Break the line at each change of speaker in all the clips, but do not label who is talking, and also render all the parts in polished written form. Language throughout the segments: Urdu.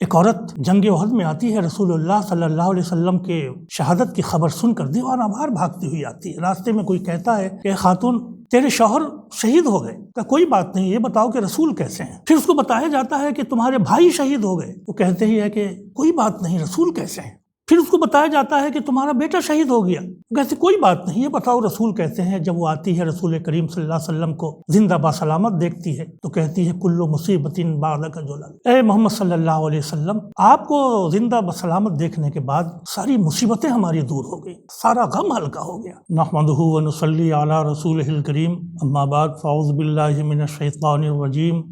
ایک عورت جنگ احد میں آتی ہے، رسول اللہ صلی اللہ علیہ وسلم کے شہادت کی خبر سن کر دیوانہ وار بھاگتی ہوئی آتی ہے۔ راستے میں کوئی کہتا ہے کہ خاتون تیرے شوہر شہید ہو گئے، کہ کوئی بات نہیں، یہ بتاؤ کہ رسول کیسے ہیں۔ پھر اس کو بتایا جاتا ہے کہ تمہارے بھائی شہید ہو گئے، وہ کہتے ہی ہے کہ کوئی بات نہیں، رسول کیسے ہیں۔ پھر اس کو بتایا جاتا ہے کہ تمہارا بیٹا شہید ہو گیا، کہتے کوئی بات نہیں، یہ بتاؤ رسول کیسے ہیں۔ جب وہ آتی ہے رسول کریم صلی اللہ علیہ وسلم کو زندہ باسلامت دیکھتی ہے تو کہتی ہے کل مصیبت بعدک جلل، اے محمد صلی اللہ علیہ وسلم، آپ کو زندہ بسلامت دیکھنے کے بعد ساری مصیبتیں ہماری دور ہو گئی، سارا غم ہلکا ہو گیا۔ نحمدہ ونصلی علی رسولہ الکریم، اما بعد فاعوذ باللہ من الشیطان الرجیم،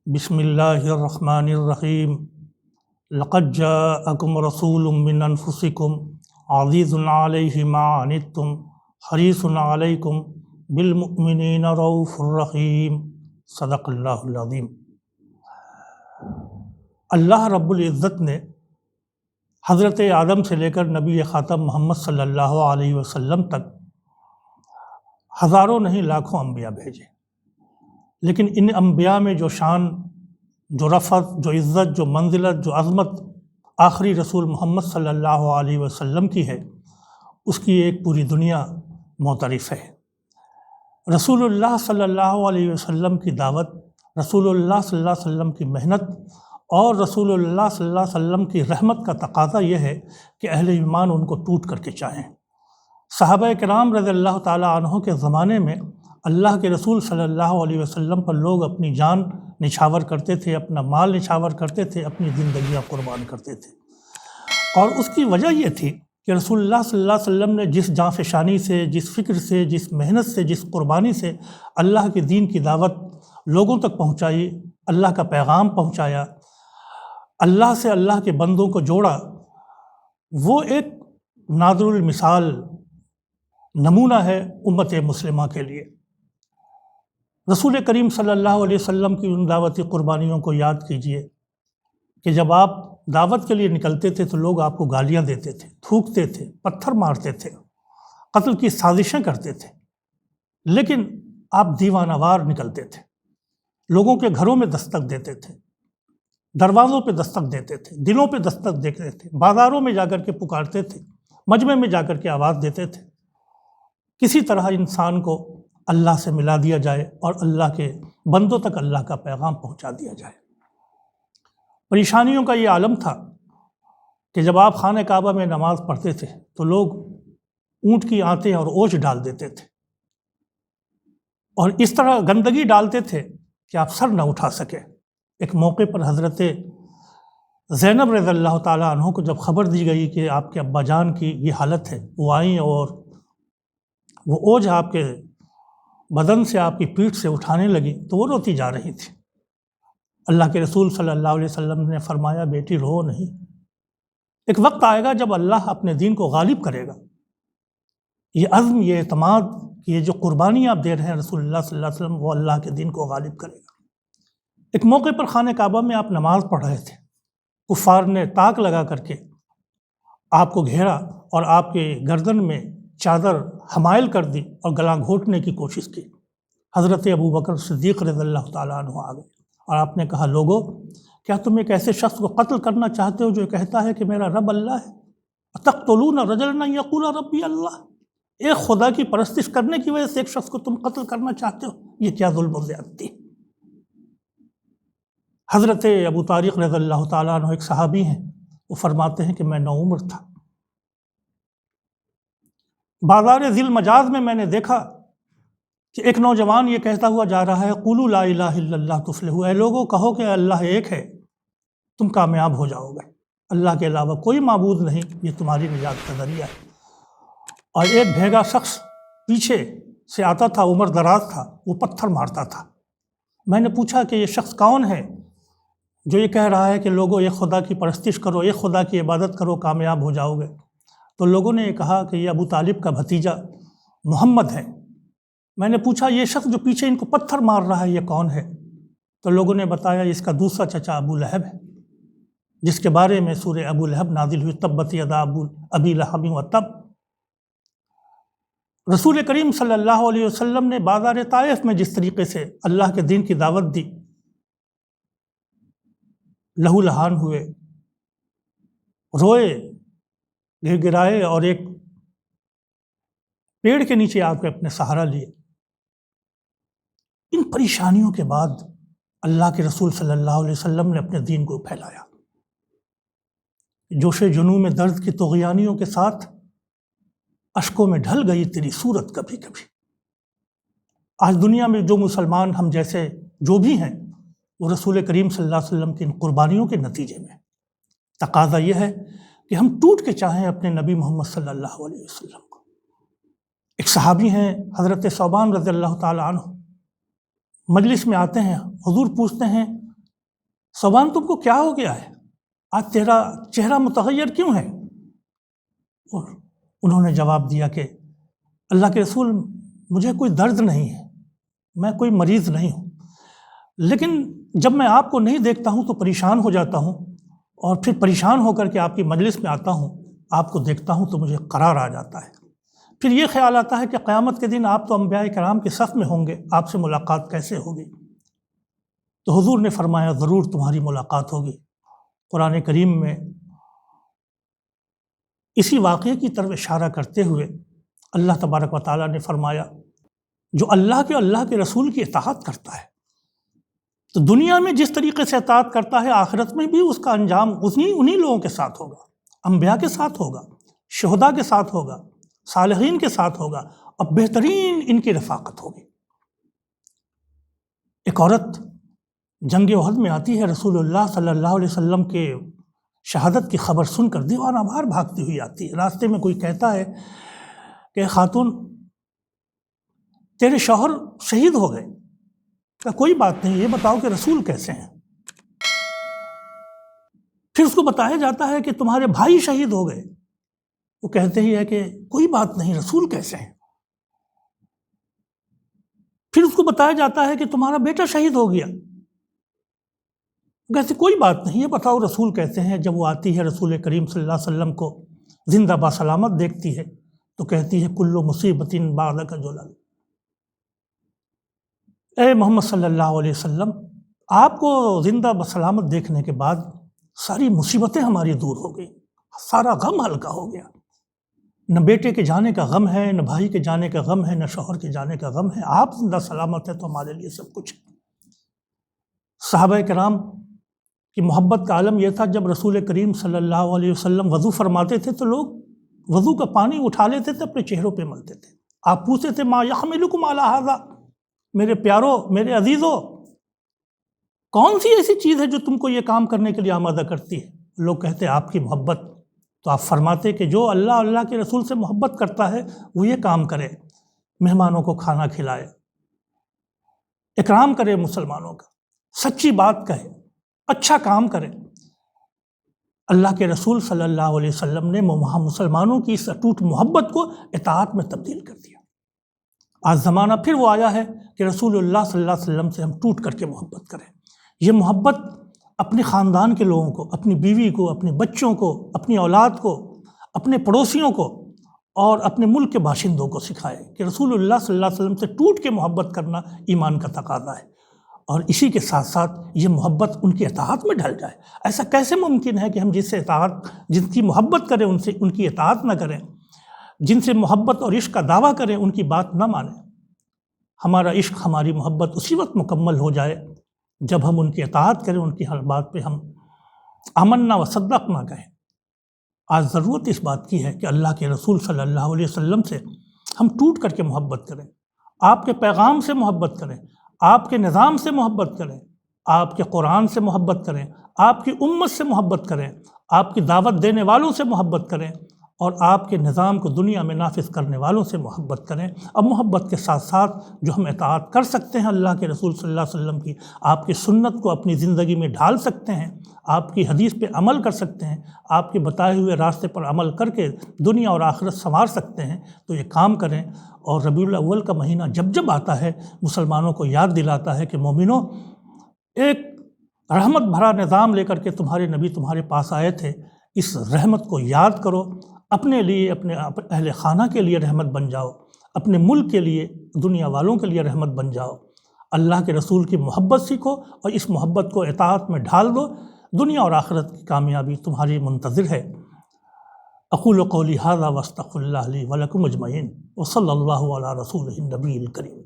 بسم اللہ الرحمن الرحیم۔ لقد جاءکم رسول من انفسکم عزیز علیہ ما عنتم حریص علیکم بالمؤمنین رؤوف الرحیم، صدق اللہ العظیم۔ اللہ رب العزت نے حضرت آدم سے لے کر نبی خاتم محمد صلی اللہ علیہ وسلم تک ہزاروں نہیں لاکھوں انبیاء بھیجے، لیکن ان انبیاء میں جو شان، جو رفعت، جو عزت، جو منزلت، جو عظمت آخری رسول محمد صلی اللہ علیہ وسلم کی ہے، اس کی ایک پوری دنیا معترف ہے۔ رسول اللہ صلی اللہ علیہ وسلم کی دعوت، رسول اللہ صلی اللہ علیہ وسلم کی محنت اور رسول اللہ صلی اللہ علیہ وسلم کی رحمت کا تقاضا یہ ہے کہ اہل ایمان ان کو ٹوٹ کر کے چاہیں۔ صحابہ کرام رضی اللہ تعالیٰ عنہ کے زمانے میں اللہ کے رسول صلی اللہ علیہ وسلم پر لوگ اپنی جان نچھاور کرتے تھے، اپنا مال نچھاور کرتے تھے، اپنی زندگیاں قربان کرتے تھے، اور اس کی وجہ یہ تھی کہ رسول اللہ صلی اللہ علیہ وسلم نے جس جانفشانی سے، جس فکر سے، جس محنت سے، جس قربانی سے اللہ کے دین کی دعوت لوگوں تک پہنچائی، اللہ کا پیغام پہنچایا، اللہ سے اللہ کے بندوں کو جوڑا، وہ ایک نادر المثال نمونہ ہے امت مسلمہ کے لیے۔ رسول کریم صلی اللہ علیہ وسلم کی ان دعوتی قربانیوں کو یاد کیجئے کہ جب آپ دعوت کے لیے نکلتے تھے تو لوگ آپ کو گالیاں دیتے تھے، تھوکتے تھے، پتھر مارتے تھے، قتل کی سازشیں کرتے تھے، لیکن آپ دیوانہ وار نکلتے تھے، لوگوں کے گھروں میں دستک دیتے تھے، دروازوں پہ دستک دیتے تھے، دلوں پہ دستک دیتے تھے، بازاروں میں جا کر کے پکارتے تھے، مجمع میں جا کر کے آواز دیتے تھے، کسی طرح انسان کو اللہ سے ملا دیا جائے اور اللہ کے بندوں تک اللہ کا پیغام پہنچا دیا جائے۔ پریشانیوں کا یہ عالم تھا کہ جب آپ خانہ کعبہ میں نماز پڑھتے تھے تو لوگ اونٹ کی آنتیں اور اوچھ ڈال دیتے تھے، اور اس طرح گندگی ڈالتے تھے کہ آپ سر نہ اٹھا سکے۔ ایک موقع پر حضرت زینب رضی اللہ تعالیٰ عنہ کو جب خبر دی گئی کہ آپ کے ابا جان کی یہ حالت ہے، وہ آئیں اور وہ اوجھ آپ کے بدن سے، آپ کی پیٹھ سے اٹھانے لگی تو وہ روتی جا رہی تھی۔ اللہ کے رسول صلی اللہ علیہ وسلم نے فرمایا بیٹی رو نہیں، ایک وقت آئے گا جب اللہ اپنے دین کو غالب کرے گا۔ یہ عزم، یہ اعتماد، یہ جو قربانی آپ دے رہے ہیں رسول اللہ صلی اللہ علیہ وسلم، وہ اللہ کے دین کو غالب کرے گا۔ ایک موقع پر خانہ کعبہ میں آپ نماز پڑھ رہے تھے، کفار نے طاق لگا کر کے آپ کو گھیرا اور آپ کے گردن میں چادر حمائل کر دی اور گلا گھونٹنے کی کوشش کی۔ حضرت ابوبکر صدیق رضی اللہ تعالیٰ عنہ آ گئے اور آپ نے کہا لوگو، کیا تم ایک ایسے شخص کو قتل کرنا چاہتے ہو جو کہتا ہے کہ میرا رب اللہ ہے؟ اتقتلون رجلا یقول ربی اللہ، ایک خدا کی پرستش کرنے کی وجہ سے ایک شخص کو تم قتل کرنا چاہتے ہو؟ یہ کیا ظلم و زیادتی۔ حضرت ابو طارق رضی اللہ تعالیٰ عنہ ایک صحابی ہیں، وہ فرماتے ہیں کہ میں نوعمر تھا، بازار ذی المجاز میں نے دیکھا کہ ایک نوجوان یہ کہتا ہوا جا رہا ہے قولوا لا الہ الا اللہ تفلحوا، اے لوگوں کہو کہ اللہ ایک ہے، تم کامیاب ہو جاؤ گے، اللہ کے علاوہ کوئی معبود نہیں، یہ تمہاری نجات کا ذریعہ ہے۔ اور ایک بھیگا شخص پیچھے سے آتا تھا، عمر دراز تھا، وہ پتھر مارتا تھا۔ میں نے پوچھا کہ یہ شخص کون ہے جو یہ کہہ رہا ہے کہ لوگوں ایک خدا کی پرستش کرو، ایک خدا کی عبادت کرو، کامیاب ہو جاؤ گے؟ تو لوگوں نے یہ کہا کہ یہ ابو طالب کا بھتیجا محمد ہے۔ میں نے پوچھا یہ شخص جو پیچھے ان کو پتھر مار رہا ہے یہ کون ہے؟ تو لوگوں نے بتایا اس کا دوسرا چچا ابو لہب ہے، جس کے بارے میں سورہ ابو لہب نازل ہوئی، تبت یدا ابی لہب وتب۔ رسول کریم صلی اللہ علیہ وسلم نے بازار طائف میں جس طریقے سے اللہ کے دین کی دعوت دی، لہو لہان ہوئے، روئے، گر گرائے اور ایک پیڑ کے نیچے آ کے اپنے سہارا لیے۔ ان پریشانیوں کے بعد اللہ کے رسول صلی اللہ علیہ وسلم نے اپنے دین کو پھیلایا۔ جوش جنوں میں درد کی طغیانیوں کے ساتھ اشکوں میں ڈھل گئی تیری صورت کبھی کبھی۔ آج دنیا میں جو مسلمان ہم جیسے جو بھی ہیں، وہ رسول کریم صلی اللہ علیہ وسلم کی ان قربانیوں کے نتیجے میں۔ تقاضا یہ ہے کہ ہم ٹوٹ کے چاہیں اپنے نبی محمد صلی اللہ علیہ وسلم کو۔ ایک صحابی ہیں حضرت ثوبان رضی اللہ تعالیٰ عنہ، مجلس میں آتے ہیں، حضور پوچھتے ہیں ثوبان تم کو کیا ہو گیا ہے، آج تیرا چہرہ متغیر کیوں ہے؟ اور انہوں نے جواب دیا کہ اللہ کے رسول مجھے کوئی درد نہیں ہے، میں کوئی مریض نہیں ہوں، لیکن جب میں آپ کو نہیں دیکھتا ہوں تو پریشان ہو جاتا ہوں، اور پھر پریشان ہو کر کے آپ کی مجلس میں آتا ہوں، آپ کو دیکھتا ہوں تو مجھے قرار آ جاتا ہے۔ پھر یہ خیال آتا ہے کہ قیامت کے دن آپ تو انبیاء کرام کے صف میں ہوں گے، آپ سے ملاقات کیسے ہوگی؟ تو حضور نے فرمایا ضرور تمہاری ملاقات ہوگی۔ قرآن کریم میں اسی واقعے کی طرف اشارہ کرتے ہوئے اللہ تبارک و تعالیٰ نے فرمایا جو اللہ کے رسول کی اطاعت کرتا ہے تو دنیا میں جس طریقے سے اطاعت کرتا ہے آخرت میں بھی اس کا انجام انہی لوگوں کے ساتھ ہوگا، انبیاء کے ساتھ ہوگا، شہداء کے ساتھ ہوگا، صالحین کے ساتھ ہوگا، اور بہترین ان کی رفاقت ہوگی۔ ایک عورت جنگ احد میں آتی ہے، رسول اللہ صلی اللہ علیہ وسلم کے شہادت کی خبر سن کر دیوانہ وار بھاگتی ہوئی آتی ہے۔ راستے میں کوئی کہتا ہے کہ خاتون تیرے شوہر شہید ہو گئے۔ کہ کوئی بات نہیں، یہ بتاؤ کہ رسول کیسے ہیں؟ پھر اس کو بتایا جاتا ہے کہ تمہارے بھائی شہید ہو گئے۔ وہ کہتے ہی ہے کہ کوئی بات نہیں، رسول کیسے ہیں؟ پھر اس کو بتایا جاتا ہے کہ تمہارا بیٹا شہید ہو گیا۔ کہتے کوئی بات نہیں، یہ بتاؤ رسول کیسے ہیں؟ جب وہ آتی ہے رسول کریم صلی اللہ علیہ وسلم کو زندہ بسلامت دیکھتی ہے تو کہتی ہے کل مصیبت بعدک جلل، اے محمد صلی اللہ علیہ وسلم، آپ کو زندہ بسلامت دیکھنے کے بعد ساری مصیبتیں ہماری دور ہو گئی، سارا غم ہلکا ہو گیا۔ نہ بیٹے کے جانے کا غم ہے، نہ بھائی کے جانے کا غم ہے، نہ شوہر کے جانے کا غم ہے، آپ زندہ سلامت ہے تو ہمارے لیے سب کچھ ہے۔ صحابہ کرام کی محبت کا عالم یہ تھا، جب رسول کریم صلی اللہ علیہ وسلم وضو فرماتے تھے تو لوگ وضو کا پانی اٹھا لیتے تھے، اپنے چہروں پہ ملتے تھے۔ آپ پوچھتے تھے ما یحملکم علی ھذا، میرے پیاروں، میرے عزیزوں، کون سی ایسی چیز ہے جو تم کو یہ کام کرنے کے لیے آمادہ کرتی ہے؟ لوگ کہتے آپ کی محبت۔ تو آپ فرماتے کہ جو اللہ کے رسول سے محبت کرتا ہے وہ یہ کام کرے، مہمانوں کو کھانا کھلائے، اکرام کرے مسلمانوں کا، سچی بات کہے، اچھا کام کرے۔ اللہ کے رسول صلی اللہ علیہ وسلم نے وہاں مسلمانوں کی اس اٹوٹ محبت کو اطاعت میں تبدیل کر دیا۔ آج زمانہ پھر وہ آیا ہے کہ رسول اللہ صلی اللہ علیہ وسلم سے ہم ٹوٹ کر کے محبت کریں۔ یہ محبت اپنے خاندان کے لوگوں کو، اپنی بیوی کو، اپنے بچوں کو، اپنی اولاد کو، اپنے پڑوسیوں کو اور اپنے ملک کے باشندوں کو سکھائے کہ رسول اللہ صلی اللہ علیہ وسلم سے ٹوٹ کے محبت کرنا ایمان کا تقاضا ہے، اور اسی کے ساتھ ساتھ یہ محبت ان کی اطاعت میں ڈھل جائے۔ ایسا کیسے ممکن ہے کہ ہم جن کی محبت کریں ان سے ان کی اطاعت نہ کریں، جن سے محبت اور عشق کا دعویٰ کریں ان کی بات نہ مانیں؟ ہمارا عشق، ہماری محبت اسی وقت مکمل ہو جائے جب ہم ان کی اطاعت کریں، ان کی ہر بات پہ ہم آمنا و صدقنا کہیں۔ آج ضرورت اس بات کی ہے کہ اللہ کے رسول صلی اللہ علیہ وسلم سے ہم ٹوٹ کر کے محبت کریں، آپ کے پیغام سے محبت کریں، آپ کے نظام سے محبت کریں، آپ کے قرآن سے محبت کریں، آپ کی امت سے محبت کریں، آپ کی دعوت دینے والوں سے محبت کریں، اور آپ کے نظام کو دنیا میں نافذ کرنے والوں سے محبت کریں۔ اب محبت کے ساتھ ساتھ جو ہم اطاعت کر سکتے ہیں اللہ کے رسول صلی اللہ علیہ وسلم کی، آپ کی سنت کو اپنی زندگی میں ڈھال سکتے ہیں، آپ کی حدیث پہ عمل کر سکتے ہیں، آپ کے بتائے ہوئے راستے پر عمل کر کے دنیا اور آخرت سنوار سکتے ہیں، تو یہ کام کریں۔ اور ربیع الاول کا مہینہ جب آتا ہے مسلمانوں کو یاد دلاتا ہے کہ مومنوں، ایک رحمت بھرا نظام لے کر کے تمہارے نبی تمہارے پاس آئے تھے، اس رحمت کو یاد کرو، اپنے لیے، اپنے اہل خانہ کے لیے رحمت بن جاؤ، اپنے ملک کے لیے، دنیا والوں کے لیے رحمت بن جاؤ۔ اللہ کے رسول کی محبت سیکھو اور اس محبت کو اطاعت میں ڈھال دو۔ دنیا اور آخرت کی کامیابی تمہاری منتظر ہے۔ اقول قولی ھذا واستغفر اللہ لی ولکم اجمعین وصلی اللہ علی رسولہ النبی الکریم۔